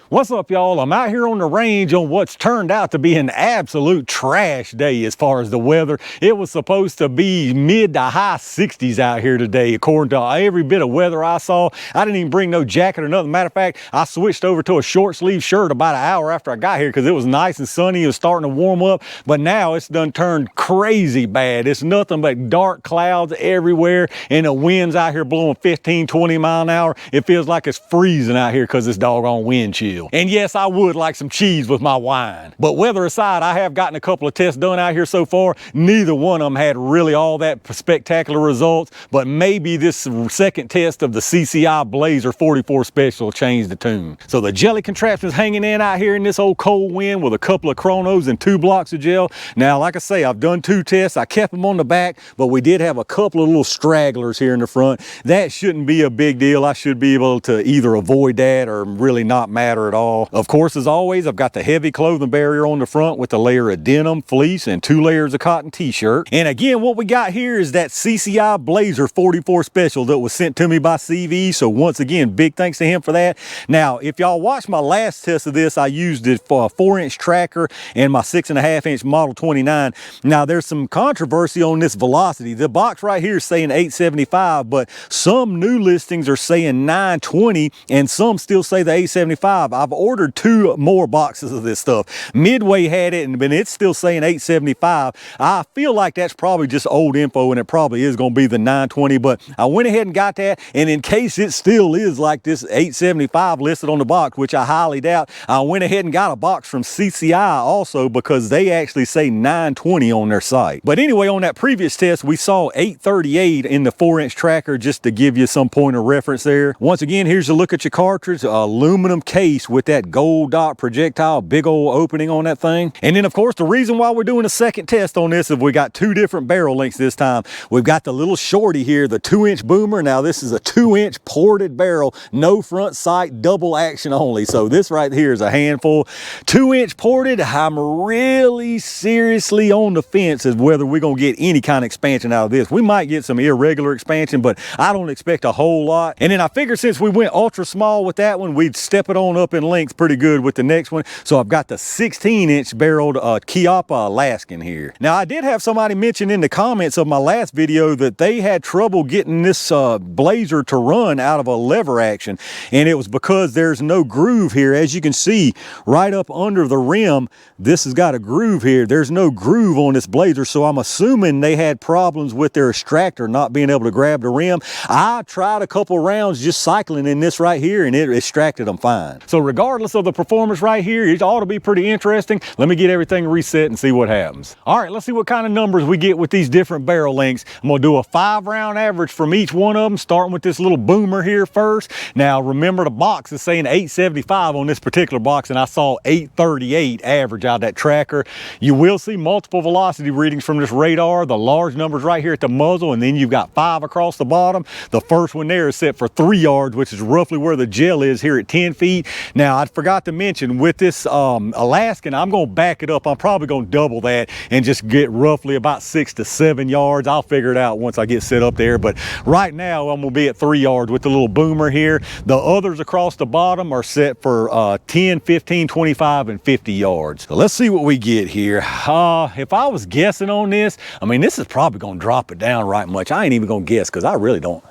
What's up, y'all? I'm out here on the range on what's turned out to be an absolute trash day as far as the weather. It was supposed to be mid to high 60s out here today, according to every bit of weather I saw. I didn't even bring no jacket or nothing. Matter of fact, I switched over to a short sleeve shirt about an hour after I got here because it was nice and sunny. It was starting to warm up, but now it's done turned crazy bad. It's nothing but dark clouds everywhere, and the wind's out here blowing 15, 20 mile an hour. It feels like it's freezing out here because this doggone wind chill. And yes, I would like some cheese with my wine. But weather aside, I have gotten a couple of tests done out here so far. Neither one of them had really all that spectacular results, but maybe this second test of the CCI Blazer 44 Special changed the tune. So the jelly contraption's hanging in out here in this old cold wind with a couple of chronos and 2 blocks of gel. Now, like I say, I've done 2 tests. I kept them on the back, but we did have a couple of little stragglers here in the front. That shouldn't be a big deal. I should be able to either avoid that or really not matter at all. Of course, as always, I've got the heavy clothing barrier on the front with a layer of denim, fleece, and 2 layers of cotton t-shirt. And again, what we got here is that CCI Blazer 44 Special that was sent to me by CV. So once again, big thanks to him for that. Now, if y'all watched my last test of this, I used it for a 4-inch tracker and my 6.5-inch Model 29. Now, there's some controversy on this velocity. The box right here is saying 875, but some new listings are saying 920, and some still say the 875. I've ordered 2 more boxes of this stuff. Midway had it, and it's still saying 875. I feel like that's probably just old info, and it probably is going to be the 920, but I went ahead and got that, and in case it still is like this 875 listed on the box, which I highly doubt, I went ahead and got a box from CCI also because they actually say 920 on their site. But anyway, on that previous test, we saw 838 in the 4-inch tracker, just to give you some point of reference there. Once again, here's a look at your cartridge. Aluminum case with that gold dot projectile, big old opening on that thing. And then, of course, the reason why we're doing a second test on this is we got 2 different barrel lengths this time. We've got the little shorty here, the 2-inch boomer. Now, this is a 2-inch ported barrel, no front sight, double action only. So this right here is a handful. 2-inch ported. I'm really seriously on the fence as whether we're going to get any kind of expansion out of this. We might get some irregular expansion, but I don't expect a whole lot. And then I figured since we went ultra small with that one, we'd step it on up in length pretty good with the next one. So I've got the 16-inch barreled Chiappa Alaskan here. Now, I did have somebody mention in the comments of my last video that they had trouble getting this Blazer to run out of a lever action, and it was because there's no groove here. As you can see right up under the rim, this has got a groove here. There's no groove on this Blazer, so I'm assuming they had problems with their extractor not being able to grab the rim. I tried a couple rounds just cycling in this right here, and it extracted them fine. So regardless of the performance right here, it ought to be pretty interesting. Let me get everything reset and see what happens. All right, let's see what kind of numbers we get with these different barrel lengths. I'm gonna do a 5-round average from each one of them, starting with this little boomer here first. Now, remember, the box is saying 875 on this particular box, and I saw 838 average out of that tracker. You will see multiple velocity readings from this radar. The large numbers right here at the muzzle, and then you've got 5 across the bottom. The first one there is set for 3 yards, which is roughly where the gel is here at 10 feet. Now, I forgot to mention with this Alaskan, I'm going to back it up. I'm probably going to double that and just get roughly about 6 to 7 yards. I'll figure it out once I get set up there. But right now, I'm going to be at 3 yards with the little boomer here. The others across the bottom are set for 10, 15, 25, and 50 yards. So let's see what we get here. If I was guessing on this, I mean, this is probably going to drop it down right much. I ain't even going to guess because I really don't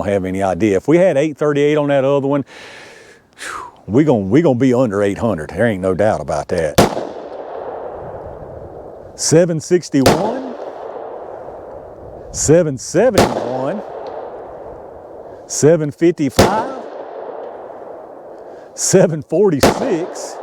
have any idea. If we had 838 on that other one, we're gonna be under 800. There ain't no doubt about that. 761, 771, 755, 746,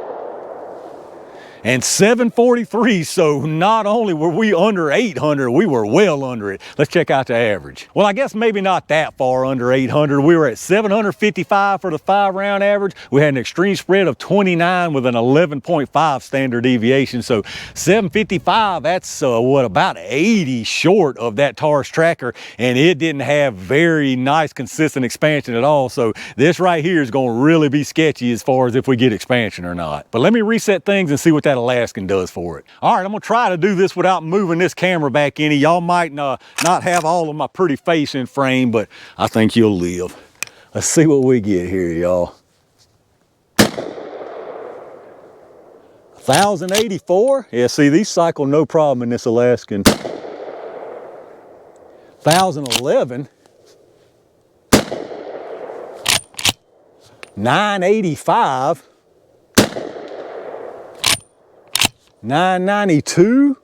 and 743. So not only were we under 800, we were well under it. Let's check out the average. Well, I guess maybe not that far under 800. We were at 755 for the 5-round average. We had an extreme spread of 29 with an 11.5 standard deviation. So 755, that's what, about 80 short of that Taurus tracker, and it didn't have very nice consistent expansion at all. So this right here is going to really be sketchy as far as if we get expansion or not. But let me reset things and see what that Alaskan does for it. All right, I'm gonna try to do this without moving this camera back any. Y'all might not have all of my pretty face in frame, but I think you'll live. Let's see what we get here, y'all. 1,084. Yeah, see, these cycle no problem in this Alaskan. 1,011. 985. 992.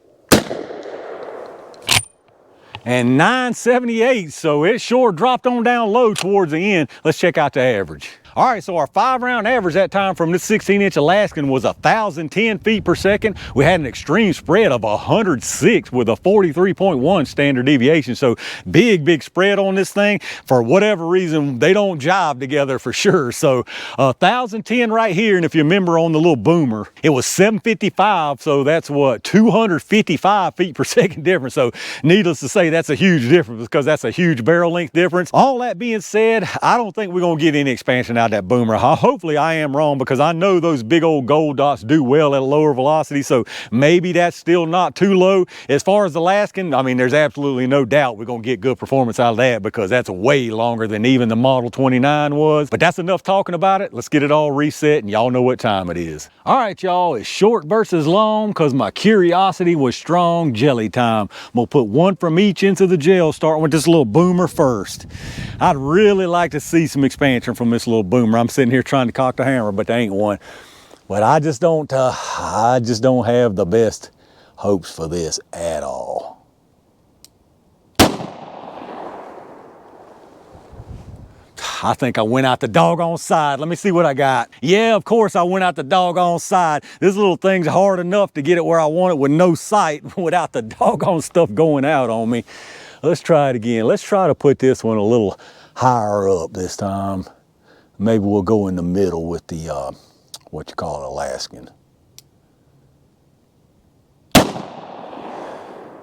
And 978, so it sure dropped on down low towards the end. Let's check out the average. All right, so our 5-round average that time from this 16-inch Alaskan was 1,010 feet per second. We had an extreme spread of 106 with a 43.1 standard deviation. So big spread on this thing. For whatever reason, they don't jive together for sure. So 1,010 right here, and if you remember on the little boomer, it was 755, so that's what, 255 feet per second difference. So needless to say, that's a huge difference because that's a huge barrel length difference. All that being said, I don't think we're gonna get any expansion out of that boomer. Hopefully I am wrong, because I know those big old gold dots do well at a lower velocity, so maybe that's still not too low. As far as the Alaskan, I mean, there's absolutely no doubt we're gonna get good performance out of that, because that's way longer than even the Model 29 was. But that's enough talking about it. Let's get it all reset, and y'all know what time it is. All right, y'all, it's short versus long because my curiosity was strong. Jelly time. I'm gonna put one from each into the gel, starting with this little boomer first. I'd really like to see some expansion from this little boomer. I'm sitting here trying to cock the hammer, but there ain't one. But I just don't have the best hopes for this at all. I think I went out the doggone side. Let me see what I got. Yeah, of course I went out the doggone side. This little thing's hard enough to get it where I want it with no sight without the doggone stuff going out on me. Let's try it again. Let's try to put this one a little higher up this time. Maybe we'll go in the middle with the, what you call it, Alaskan.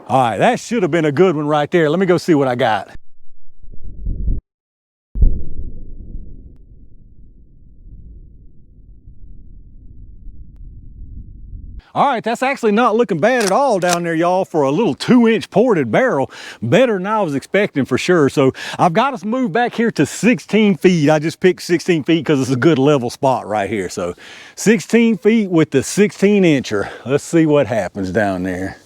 All right, that should have been a good one right there. Let me go see what I got. All right, that's actually not looking bad at all down there, y'all, for a little 2-inch ported barrel. Better than I was expecting for sure. So I've got us moved back here to 16 feet. I just picked 16 feet because it's a good level spot right here. So 16 feet with the 16-incher. Let's see what happens down there.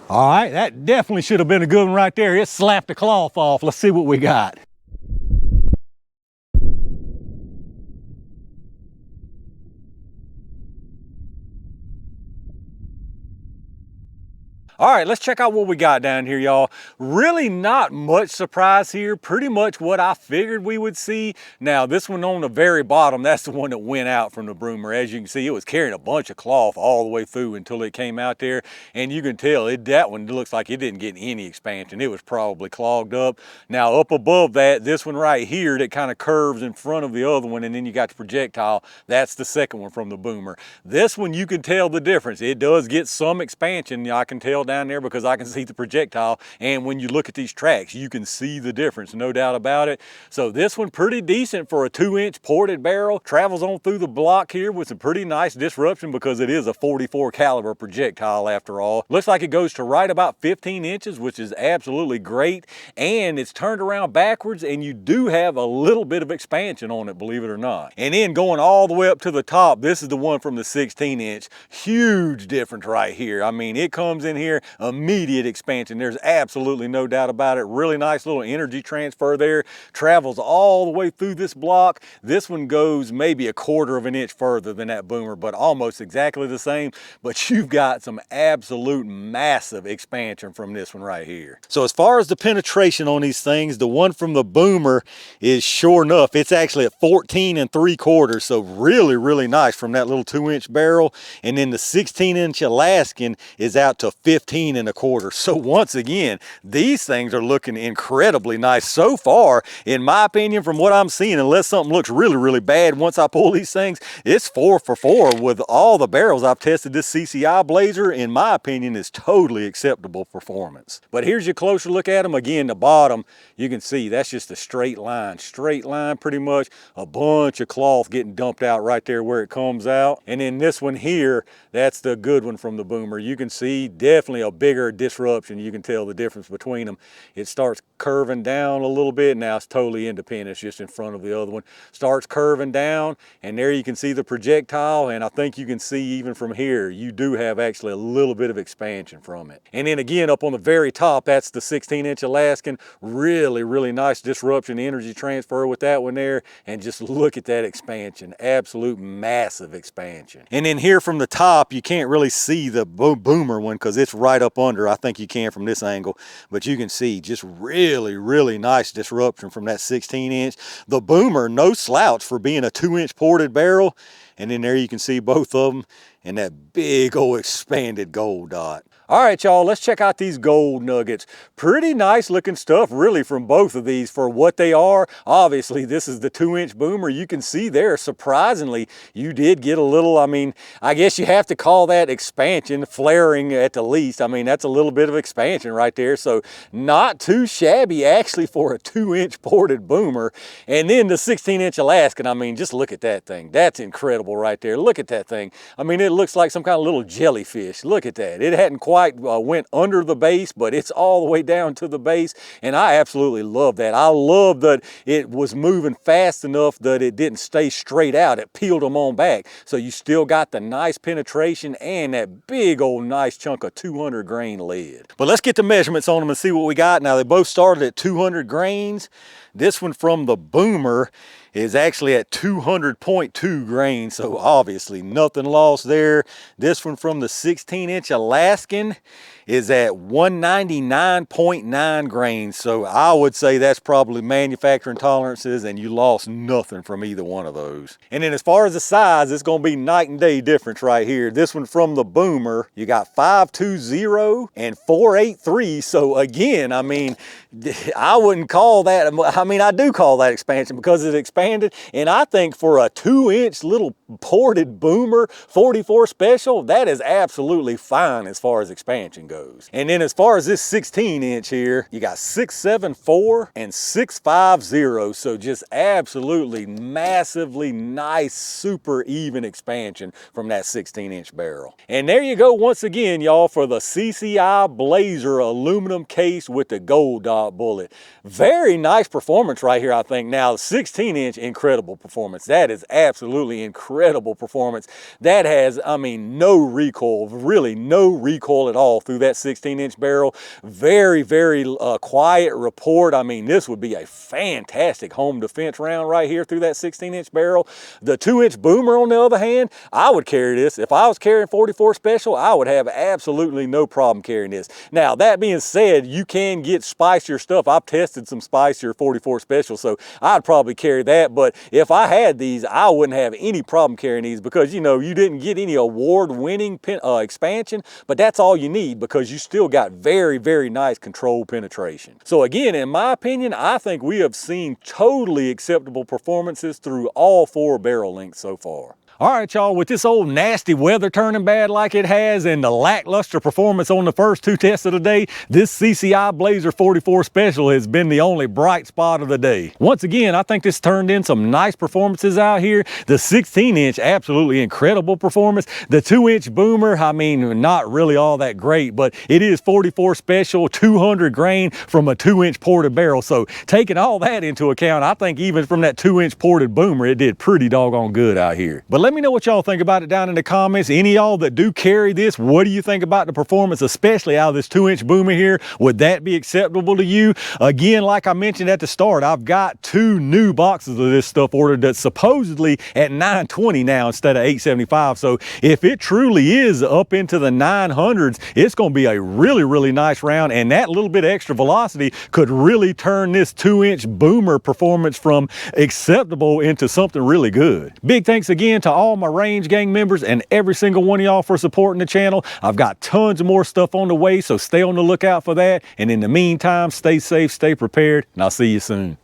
All right, that definitely should have been a good one right there. It slapped the cloth off. Let's see what we got. All right, let's check out what we got down here, y'all. Really not much surprise here. Pretty much what I figured we would see. Now, this one on the very bottom, that's the one that went out from the boomer. As you can see, it was carrying a bunch of cloth all the way through until it came out there. And you can tell that one looks like it didn't get any expansion. It was probably clogged up. Now, up above that, this one right here that kind of curves in front of the other one, and then you got the projectile, that's the second one from the boomer. This one, you can tell the difference. It does get some expansion. I can tell down there because I can see the projectile, and when you look at these tracks you can see the difference, no doubt about it. So this one pretty decent for a 2-inch ported barrel. Travels on through the block here with some pretty nice disruption because it is a 44 caliber projectile after all. Looks like it goes to right about 15 inches, which is absolutely great, and it's turned around backwards, and you do have a little bit of expansion on it, believe it or not. And then going all the way up to the top, this is the one from the 16-inch. Huge difference right here. I mean, it comes in here immediate expansion. There's absolutely no doubt about it. Really nice little energy transfer there. Travels all the way through this block. This one goes maybe a 1/4 of an inch further than that boomer, but almost exactly the same. But you've got some absolute massive expansion from this one right here. So as far as the penetration on these things, the one from the boomer is sure enough, it's actually at 14 3/4. So really nice from that little 2-inch barrel. And then the 16-inch Alaskan is out to 15 1/4. So once again, these things are looking incredibly nice so far, in my opinion, from what I'm seeing. Unless something looks really bad once I pull these things, it's 4 for 4 with all the barrels I've tested. This CCI Blazer, in my opinion, is totally acceptable performance. But here's your closer look at them. Again, the bottom, you can see that's just a straight line pretty much. A bunch of cloth getting dumped out right there where it comes out. And then this one here, that's the good one from the boomer. You can see definitely definitely a bigger disruption. You can tell the difference between them. It starts curving down a little bit. Now it's totally independent. It's just in front of the other one. Starts curving down, and there you can see the projectile, and I think you can see even from here, you do have actually a little bit of expansion from it. And then again, up on the very top, that's the 16-inch Alaskan. Really, really nice disruption, energy transfer with that one there, and just look at that expansion. Absolute massive expansion. And then here from the top, you can't really see the boomer one because it's right up under. I think you can from this angle, but you can see just really, really nice disruption from that 16-inch. The boomer, no slouch for being a 2-inch ported barrel. And then there you can see both of them and that big old expanded gold dot. All right, y'all, let's check out these gold nuggets. Pretty nice looking stuff, really, from both of these for what they are. Obviously, this is the 2-inch boomer. You can see there, surprisingly, you did get a little, I mean, I guess you have to call that expansion, flaring at the least. I mean, that's a little bit of expansion right there. So not too shabby, actually, for a 2-inch ported boomer. And then the 16-inch Alaskan, I mean, just look at that thing. That's incredible right there. Look at that thing. I mean, it looks like some kind of little jellyfish. Look at that. It hadn't quite went under the base, but it's all the way down to the base, and I absolutely love that. I love that it was moving fast enough that it didn't stay straight out. It peeled them on back, so you still got the nice penetration and that big old nice chunk of 200 grain lead. But let's get the measurements on them and see what we got. Now, they both started at 200 grains. This one from the boomer is actually at 200.2 grains, so obviously nothing lost there. This one from the 16-inch Alaskan is at 199.9 grains, so I would say that's probably manufacturing tolerances, and you lost nothing from either one of those. And then as far as the size, it's going to be night and day difference right here. This one from the boomer, you got 520 and 483, so again, I mean, I wouldn't call that, I mean, I do call that expansion because it expanded, and I think for a 2-inch little ported boomer 44 special, that is absolutely fine as far as expansion goes. And then as far as this 16-inch here, you got 674 and 650, so just absolutely massively nice, super even expansion from that 16-inch barrel. And there you go once again, y'all, for the CCI Blazer aluminum case with the gold dot bullet. Very nice performance right here, I think. Now, the 16-inch, incredible performance. That is absolutely incredible performance. That has, I mean, no recoil, really no recoil at all through that 16-inch barrel. Very, very quiet report. I mean, this would be a fantastic home defense round right here through that 16-inch barrel. The 2-inch boomer, on the other hand, I would carry this. If I was carrying 44 special, I would have absolutely no problem carrying this. Now, that being said, you can get spicier stuff. I've tested some spicier 44 special, so I'd probably carry that. But if I had these, I wouldn't have any problem carrying these because, you know, you didn't get any award-winning expansion, but that's all you need because you still got very, very nice controlled penetration. So again, in my opinion, I think we have seen totally acceptable performances through all 4 barrel lengths so far. All right, y'all, with this old nasty weather turning bad like it has and the lackluster performance on the first 2 tests of the day, this CCI Blazer 44 Special has been the only bright spot of the day. Once again, I think this turned in some nice performances out here. The 16-inch, absolutely incredible performance. The 2-inch boomer, I mean, not really all that great, but it is 44 Special, 200 grain from a 2-inch ported barrel. So taking all that into account, I think even from that 2-inch ported boomer, it did pretty doggone good out here. But let me know what y'all think about it down in the comments. Any of y'all that do carry this, what do you think about the performance, especially out of this 2-inch boomer here? Would that be acceptable to you? Again, like I mentioned at the start, I've got 2 new boxes of this stuff ordered that's supposedly at $920 now instead of $875. So if it truly is up into the 900s, it's going to be a really, really nice round, and that little bit of extra velocity could really turn this 2-inch boomer performance from acceptable into something really good. Big thanks again to all my Range Gang members and every single one of y'all for supporting the channel. I've got tons of more stuff on the way, so stay on the lookout for that. And in the meantime, stay safe, stay prepared, and I'll see you soon.